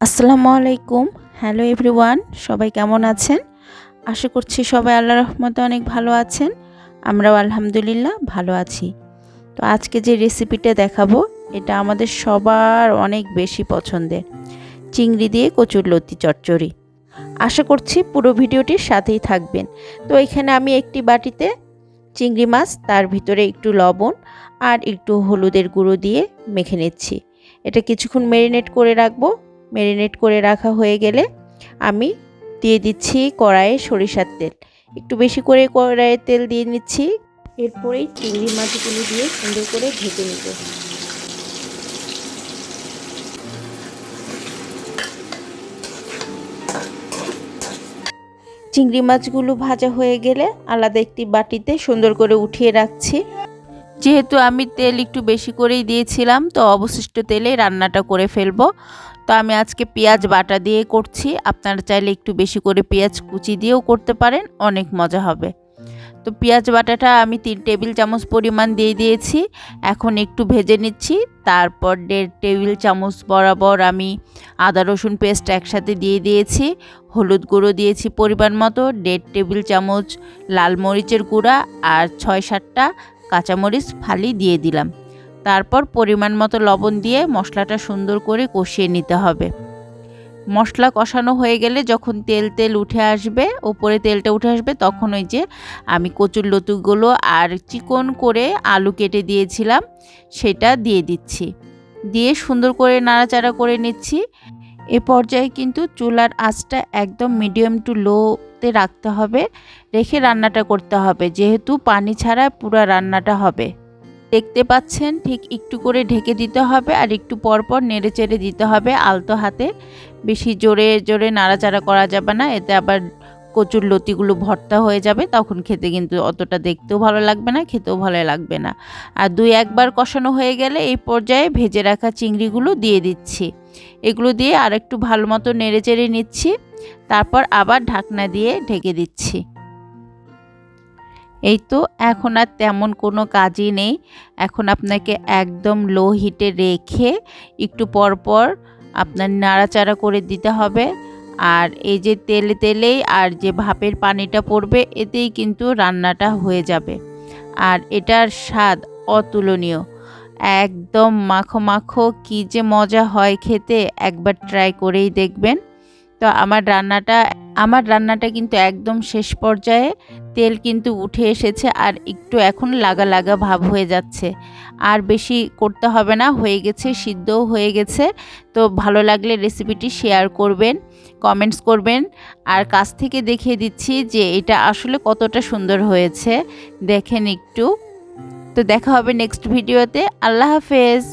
আসসালামু আলাইকুম। Hello everyone, সবাই কেমন আছেন? আশা করছি সবাই আল্লাহর রহমতে অনেক ভালো আছেন। আমরাও আলহামদুলিল্লাহ ভালো আছি। তো আজকে যে রেসিপিটা দেখাবো এটা আমাদের সবার অনেক বেশি পছন্দের, চিংড়ি দিয়ে কচুরলতি চচ্চড়ি। আশা করছি পুরো ভিডিওটির সাথেই থাকবেন। তো এখানে আমি একটি বাটিতে চিংড়ি মাছ, তার ভিতরে একটু লবণ আর একটু হলুদের গুঁড়ো দিয়ে মেখে নিচ্ছি। এটা কিছুক্ষণ ম্যারিনেট করে রাখবো। ম্যারিনেট করে রাখা হয়ে গেলে আমি দিয়ে দিচ্ছি কড়াইয়ে সরিষার তেল। একটু বেশি করে কড়াইয়ে তেল দিয়ে নিচ্ছি। এরপরেই চিংড়ি মাছগুলো দিয়ে সুন্দর করে ভেজে নিব। চিংড়ি মাছগুলো ভাজা হয়ে গেলে আলাদা একটি বাটিতে সুন্দর করে উঠিয়ে রাখছি। যেহেতু আমি তেল একটু বেশি করেই দিয়েছিলাম, তো অবশিষ্ট তেলে রান্নাটা করে ফেলবো। তো আমি আজকে পেঁয়াজ বাটা দিয়ে করছি। আপনারা চাইলে একটু বেশি করে পেঁয়াজ কুচি দিয়েও করতে পারেন, অনেক মজা হবে। তো পেঁয়াজ বাটাটা আমি 3 টেবিল চামচ পরিমাণ দিয়ে দিয়েছি। এখন একটু ভেজে নিচ্ছি। তারপর 1.5 টেবিল চামচ বরাবর আমি আদা রসুন পেস্ট একসাথে দিয়ে দিয়েছি। হলুদ গুঁড়ো দিয়েছি পরিমাণ মতো, 1.5 টেবিল চামচ লাল মরিচের গুঁড়া আর 6-7টা কাঁচামরিচ ফালি দিয়ে দিলাম। তারপর পরিমাণ মতো লবণ দিয়ে মশলাটা সুন্দর করে কষিয়ে নিতে হবে। মশলা কষানো হয়ে গেলে যখন তেল উঠে আসবে, উপরে তেলটা উঠে আসবে, তখন ওই যে আমি কচুরলতিগুলো আর চিকন করে আলু কেটে দিয়েছিলাম সেটা দিয়ে দিচ্ছি। দিয়ে সুন্দর করে নাড়াচাড়া করে নিচ্ছি। এ পর্যায়ে কিন্তু চুলার আঁচটা একদম মিডিয়াম টু লোতে রাখতে হবে, রেখে রান্নাটা করতে হবে, যেহেতু পানি ছাড়া পুরো রান্নাটা হবে। দেখতে পাচ্ছেন ঠিক একটু করে ঢেকে দিতে হবে আর একটু পরপর নেড়ে চেড়ে দিতে হবে আলতো হাতে। বেশি জোরে জোরে নাড়াচাড়া করা যাবে না, এতে আবার কচুরলতিগুলো ভর্তা হয়ে যাবে, তখন খেতে কিন্তু অতটা দেখতেও ভালো লাগবে না, খেতেও ভালো লাগবে না। আর 2-1 বার কষানো হয়ে গেলে এই পর্যায়ে ভেজে রাখা চিংড়িগুলো দিয়ে দিচ্ছি। এগুলো দিয়ে আর একটু ভালো মতো নেড়ে চেড়ে নিচ্ছি। তারপর আবার ঢাকনা দিয়ে ঢেকে দিচ্ছি। এই তো এখন আর তেমন কোনো কাজই নেই। এখন আপনাকে একদম লো হিটে রেখে একটু পর পর আপনার নাড়াচাড়া করে দিতে হবে। আর এই যে তেলেই আর যে ভাপের পানিটা পড়বে, এতেই কিন্তু রান্নাটা হয়ে যাবে। আর এটার স্বাদ অতুলনীয়, একদম মাখো মাখো, কী যে মজা হয় খেতে, একবার ট্রাই করেই দেখবেন। তো আমার রান্নাটা কিন্তু একদম শেষ পর্যায়ে, তেল কিন্তু উঠে এসেছে আর একটু এখন লাগা লাগা ভাব হয়ে যাচ্ছে। আর বেশি করতে হবে না, হয়ে গেছে, সিদ্ধও হয়ে গেছে। তো ভালো লাগলে রেসিপিটি শেয়ার করবেন, কমেন্টস করবেন। আর কাছ থেকে দেখিয়ে দিচ্ছি যে এটা আসলে কতটা সুন্দর হয়েছে, দেখেন একটু। তো দেখা হবে নেক্সট ভিডিওতে। আল্লাহ হাফেজ।